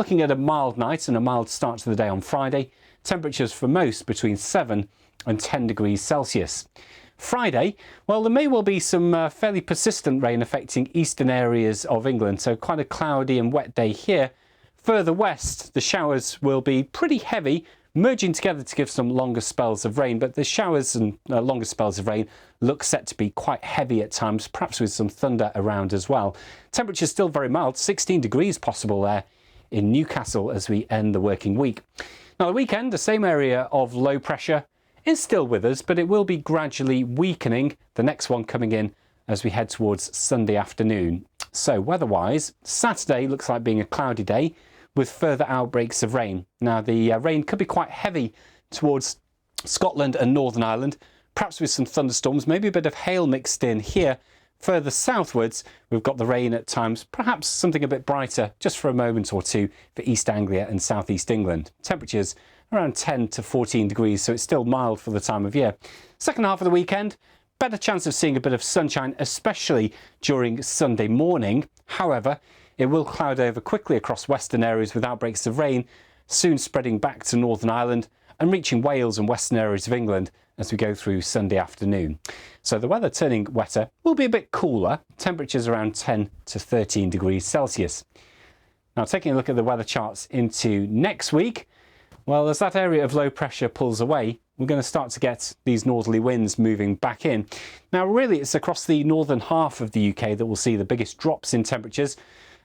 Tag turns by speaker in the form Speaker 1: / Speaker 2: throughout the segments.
Speaker 1: Looking at a mild night and a mild start to the day on Friday, temperatures for most between 7 and 10 degrees Celsius. Friday, well, there may well be some fairly persistent rain affecting eastern areas of England, so quite a cloudy and wet day here. Further west, the showers will be pretty heavy, merging together to give some longer spells of rain, but the showers and longer spells of rain look set to be quite heavy at times, perhaps with some thunder around as well. Temperatures still very mild, 16 degrees possible there in Newcastle as we end the working week. Now the weekend, the same area of low pressure is still with us, but it will be gradually weakening, the next one coming in as we head towards Sunday afternoon. So weather-wise, Saturday looks like being a cloudy day with further outbreaks of rain. Now the rain could be quite heavy towards Scotland and Northern Ireland, perhaps with some thunderstorms, maybe a bit of hail mixed in here. Further southwards, we've got the rain at times, perhaps something a bit brighter just for a moment or two for East Anglia and South East England. Temperatures around 10 to 14 degrees, so it's still mild for the time of year. Second half of the weekend, better chance of seeing a bit of sunshine, especially during Sunday morning. However, it will cloud over quickly across western areas with outbreaks of rain, soon spreading back to Northern Ireland and reaching Wales and western areas of England as we go through Sunday afternoon. So the weather turning wetter, will be a bit cooler, temperatures around 10 to 13 degrees Celsius. Now taking a look at the weather charts into next week, well, as that area of low pressure pulls away, we're going to start to get these northerly winds moving back in. Now really it's across the northern half of the UK that we'll see the biggest drops in temperatures.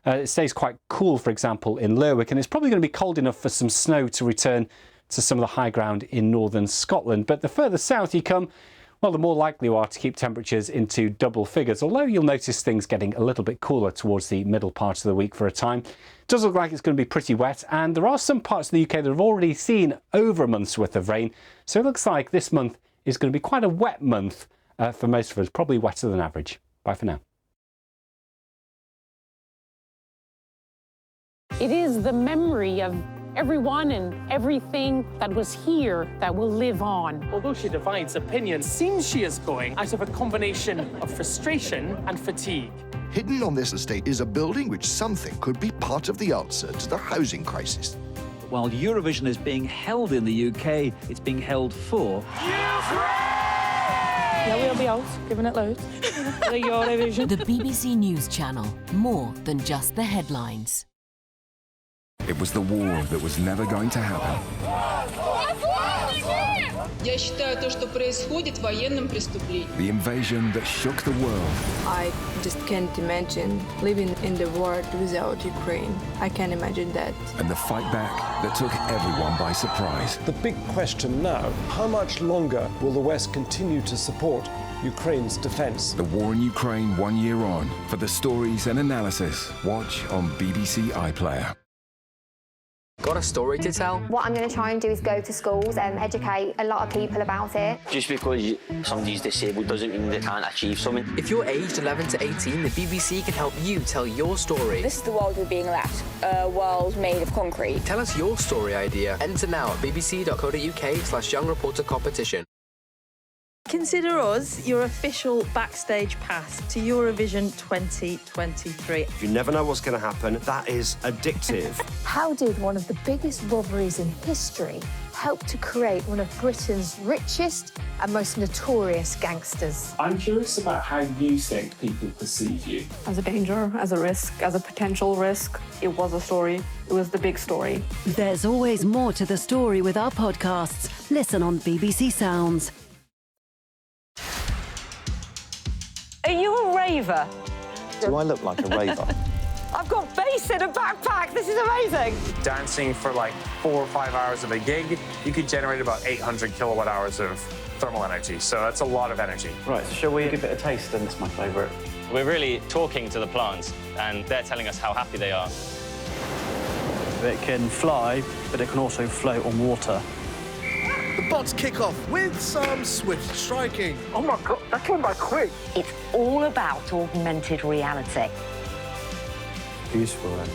Speaker 1: It stays quite cool, for example, in Lerwick, and it's probably going to be cold enough for some snow to return to some of the high ground in northern Scotland. But the further south you come, well, the more likely you are to keep temperatures into double figures, although you'll notice things getting a little bit cooler towards the middle part of the week for a time. It does look like it's going to be pretty wet, and there are some parts of the UK that have already seen over a month's worth of rain, so it looks like this month is going to be quite a wet month for most of us, probably wetter than average. Bye for now.
Speaker 2: It is the memory of everyone and everything that was here that will live on.
Speaker 3: Although she divides opinion, seems she is going out of a combination of frustration and fatigue.
Speaker 4: Hidden on this estate is a building which some think could be part of the answer to the housing crisis.
Speaker 5: While Eurovision is being held in the UK, it's being held for
Speaker 6: Yeah, we'll be out, giving it loads. The Eurovision.
Speaker 7: The BBC News Channel, more than just the headlines.
Speaker 8: It was the war that was never going to happen.
Speaker 9: Я считаю, то, что происходит, военным преступлением.
Speaker 8: The invasion that shook the world.
Speaker 10: I just can't imagine living in the world without Ukraine. I can't imagine that.
Speaker 8: And the fight back that took everyone by surprise.
Speaker 11: The big question now, how much longer will the West continue to support Ukraine's defence?
Speaker 8: The war in Ukraine 1 year on. For the stories and analysis, watch on BBC iPlayer.
Speaker 12: Got a story to tell?
Speaker 13: What I'm going to try and do is go to schools and educate a lot of people about it.
Speaker 14: Just because somebody's disabled doesn't mean they can't achieve something.
Speaker 12: If you're aged 11 to 18, the BBC can help you tell your story.
Speaker 15: This is the world we're being left, a world made of concrete.
Speaker 12: Tell us your story idea. Enter now at bbc.co.uk/young reporter competition.
Speaker 6: Consider us your official backstage pass to Eurovision 2023.
Speaker 16: You never know what's going to happen. That is addictive.
Speaker 17: How did one of the biggest robberies in history help to create one of Britain's richest and most notorious gangsters?
Speaker 18: I'm curious about how you think people perceive you.
Speaker 6: As a danger, as a risk, as a potential risk. It was a story. It was the big story.
Speaker 7: There's always more to the story with our podcasts. Listen on BBC Sounds.
Speaker 6: Are you a raver?
Speaker 19: Do I look like a raver?
Speaker 6: I've got bass in a backpack. This is amazing.
Speaker 20: Dancing for like 4 or 5 hours of a gig, you could generate about 800 kilowatt hours of thermal energy. So that's a lot of energy.
Speaker 19: Right, so shall we give it a taste? And it's my favourite.
Speaker 2: We're really talking to the plants, and they're telling us how happy they are.
Speaker 19: It can fly, but it can also float on water.
Speaker 6: The bots kick off with some swift striking.
Speaker 3: Oh my God, that came by quick. It's all about augmented reality.
Speaker 19: Useful, then.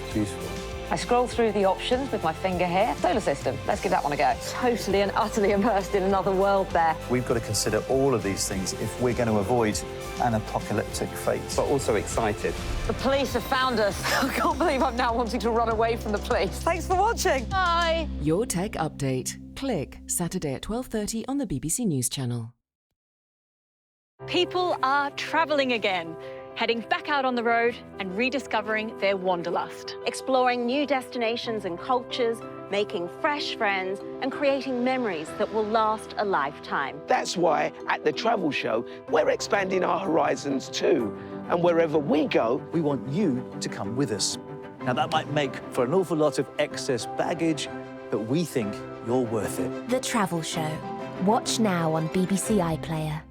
Speaker 19: It's useful.
Speaker 21: I scroll through the options with my finger here. Solar system, let's give that one a go. Totally and utterly immersed in another world there.
Speaker 22: We've got to consider all of these things if we're going to avoid an apocalyptic fate.
Speaker 23: But also excited.
Speaker 21: The police have found us. I can't believe I'm now wanting to run away from the police. Thanks for watching. Bye.
Speaker 24: Your Tech Update. Click Saturday at 12:30 on the BBC News Channel.
Speaker 25: People are travelling again, heading back out on the road and rediscovering their wanderlust.
Speaker 26: Exploring new destinations and cultures, making fresh friends and creating memories that will last a lifetime.
Speaker 27: That's why at the Travel Show, we're expanding our horizons too. And wherever we go,
Speaker 5: we want you to come with us. Now, that might make for an awful lot of excess baggage, but we think you're worth it.
Speaker 28: The Travel Show. Watch now on BBC iPlayer.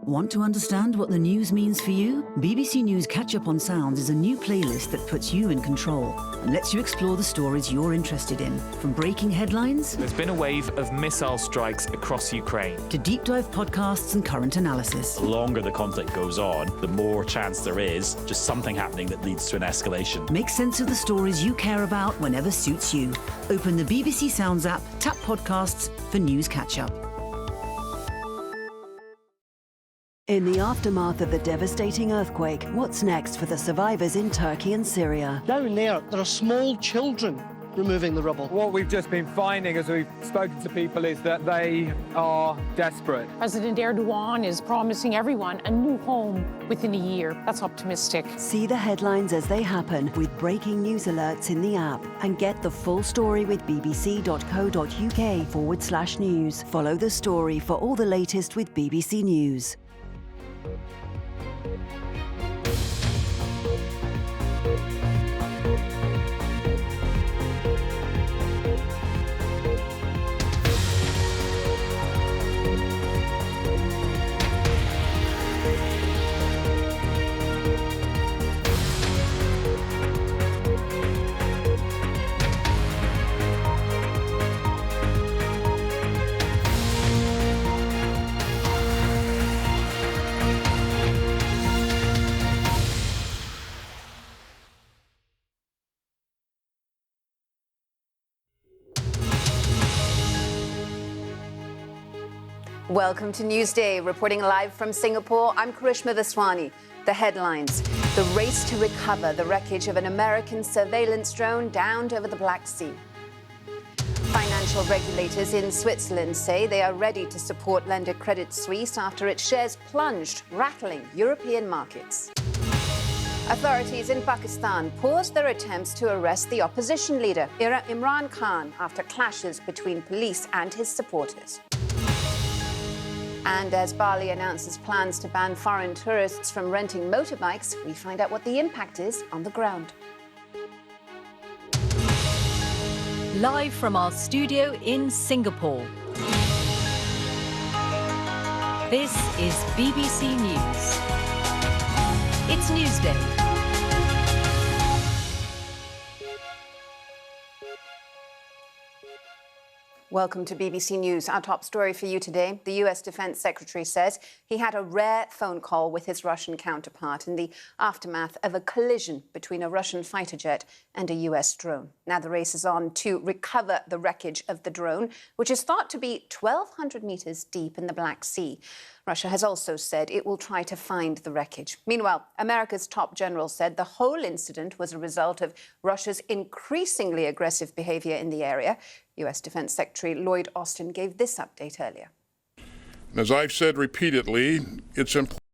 Speaker 29: Want to understand what the news means for you? BBC News Catch Up on Sounds is a new playlist that puts you in control and lets you explore the stories you're interested in. From breaking headlines...
Speaker 30: There's been a wave of missile strikes across Ukraine.
Speaker 29: ...to deep dive podcasts and current analysis.
Speaker 31: The longer the conflict goes on, the more chance there is just something happening that leads to an escalation.
Speaker 29: Make sense of the stories you care about whenever suits you. Open the BBC Sounds app, tap podcasts for News Catch Up.
Speaker 7: In the aftermath of the devastating earthquake, what's next for the survivors in Turkey and Syria?
Speaker 32: Down there are small children removing the rubble.
Speaker 33: What we've just been finding as we've spoken to people is that they are desperate.
Speaker 2: President Erdogan is promising everyone a new home within a year. That's optimistic.
Speaker 7: See the headlines as they happen with breaking news alerts in the app and get the full story with bbc.co.uk/news. Follow the story for all the latest with BBC News.
Speaker 34: Welcome to Newsday. Reporting live from Singapore, I'm Karishma Vaswani. The headlines. The race to recover the wreckage of an American surveillance drone downed over the Black Sea. Financial regulators in Switzerland say they are ready to support lender Credit Suisse after its shares plunged, rattling European markets. Authorities in Pakistan paused their attempts to arrest the opposition leader, Imran Khan, after clashes between police and his supporters. And as Bali announces plans to ban foreign tourists from renting motorbikes, we find out what the impact is on the ground.
Speaker 25: Live from our studio in Singapore. This is BBC News. It's Newsday.
Speaker 34: Welcome to BBC News. Our top story for you today. The US Defense Secretary says he had a rare phone call with his Russian counterpart in the aftermath of a collision between a Russian fighter jet and a US drone. Now the race is on to recover the wreckage of the drone, which is thought to be 1,200 meters deep in the Black Sea. Russia has also said it will try to find the wreckage. Meanwhile, America's top general said the whole incident was a result of Russia's increasingly aggressive behavior in the area. US Defense Secretary Lloyd Austin gave this update earlier.
Speaker 35: As I've said repeatedly, it's important